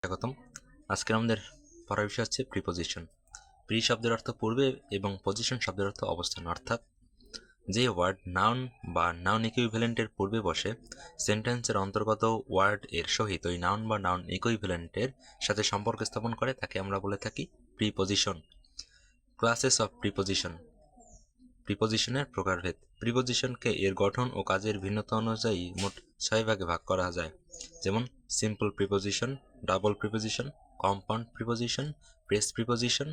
স্বাগতম। আজকে আমাদের পড়ার বিষয় হচ্ছে প্রিপোজিশন। প্রি শব্দের অর্থ পূর্বে এবং পজিশন শব্দের অর্থ অবস্থান, অর্থাৎ যে ওয়ার্ড নাউন বা নাউন ইকুইভ্যালেন্টের পূর্বে বসে সেন্টেন্সের অন্তর্গত ওয়ার্ড এর সহিত ওই নাউন বা নাউন ইকুইভ্যালেন্টের সাথে সম্পর্ক স্থাপন করে তাকে আমরা বলে থাকি প্রিপোজিশন। Classes of preposition. প্রিপোজিশনের প্রকারভেদ। প্রিপোজিশনকে এর গঠন ও কাজের ভিন্নতা অনুযায়ী মোট 6 ভাগে ভাগ করা যায়, যেমন simple preposition, double preposition, compound preposition, press preposition,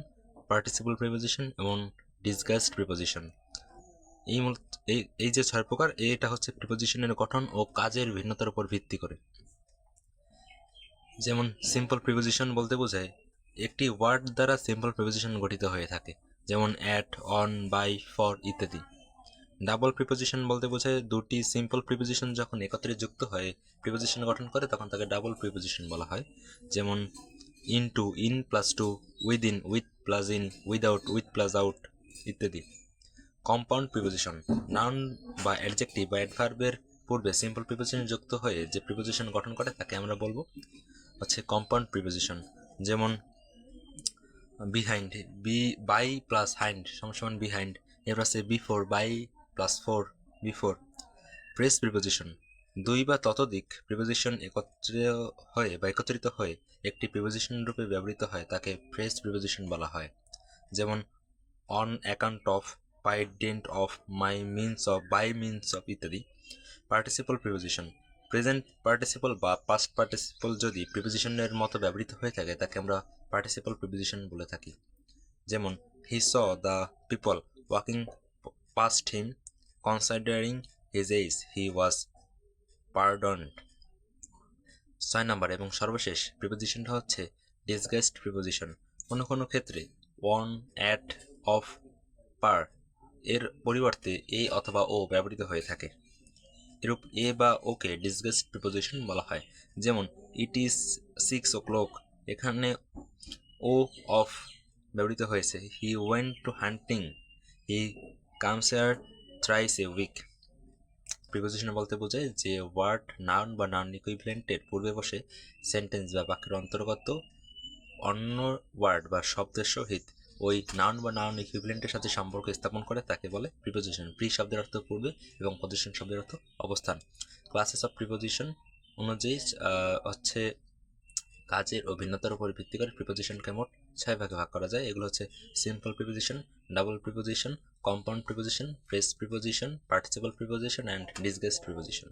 participle preposition এবং ডিসগাস্ট প্রিপোজিশন। এই যে 6 প্রকার, এটা হচ্ছে প্রিপোজিশনের গঠন ও কাজের ভিন্নতার উপর ভিত্তি করে। যেমন সিম্পল প্রিপোজিশন বলতে বোঝায় একটি ওয়ার্ড দ্বারা সিম্পল প্রিপোজিশন গঠিত হয়ে থাকে, যেমন অ্যাট, অন, বাই, ফর ইত্যাদি। ডাবল প্রিপোজিশন বলতে বোঝায় দুটি সিম্পল প্রিপোজিশন যখন একত্রে যুক্ত হয়ে প্রিপোজিশন গঠন করে তখন তাকে ডাবল প্রিপোজিশন বলা হয়, যেমন into, in plus to, within, with plus in, without, with plus out ইত্যাদি। কম্পাউন্ড প্রিপোজিশন নাউন বা অ্যাডজেক্টিভ বা অ্যাডভার্বের পূর্বে সিম্পল প্রিপোজিশন যুক্ত হয়ে যে প্রিপোজিশন গঠন করে তাকে আমরা বলবো হচ্ছে কম্পাউন্ড প্রিপোজিশন। যেমন বিহাইন্ড, বাই প্লাস হাইন্ড সমান বিহাইন্ড, এরপর আছে before, by plus fore, before. Phrase preposition দুই বা ততোধিক প্রিপোজিশন একত্রিত হয়ে একটি প্রিপোজিশন রূপে ব্যবহৃত হয় তাকে প্রেস প্রিপোজিশন বলা হয়, যেমন on account of, by dint of, my means of, by means of ইত্যাদি। পার্টিসিপল প্রিপোজিশন প্রেজেন্ট পার্টিসিপল বা পাস্ট পার্টিসিপল যদি প্রিপোজিশনের মতো ব্যবহৃত হয়ে থাকে তাকে আমরা পার্টিসিপল প্রিপোজিশন বলে থাকি, যেমন he saw the people walking past him, considering his age he was pardoned. 6 number এবং সর্বশেষ প্রিপোজিশনটা হচ্ছে ডিসগাস্ট প্রিপোজিশন। কোনো কোনো ক্ষেত্রে অন, অ্যাট, অফ, পার এর পরিবর্তে এ অথবা ও ব্যবহৃত হয়ে থাকে। এরূপ এ বা ওকে ডিসগাস্ট প্রিপোজিশন বলা হয়, যেমন ইট ইজ 6 o'clock, এখানে ও অফ ব্যবহৃত হয়েছে। He went to hunting, he comes here thrice a week. Preposition বলতে বোঝায় যে ওয়ার্ড নাউন বা নাউন ইকুইভ্যালেন্টের পূর্বে বসে সেন্টেন্স বা বাক্যের অন্তর্গত অন্য ওয়ার্ড বা শব্দের সহিত ওই নাউন বা নাউন ইকুইভ্যালেন্টের সাথে সম্পর্ক স্থাপন করে তাকে বলে প্রিপোজিশন। প্রি শব্দের অর্থ পূর্বে এবং পজিশন শব্দের অর্থ অবস্থান। ক্লাসেস অফ প্রিপোজিশন অনুযায়ী হচ্ছে কাজের ও ভিন্নতার উপর ভিত্তি করে প্রিপোজিশনকে মোট 6 ভাগে ভাগ করা যায়। এগুলো হচ্ছে simple preposition, double preposition, compound preposition, press preposition, participle preposition and disgust preposition.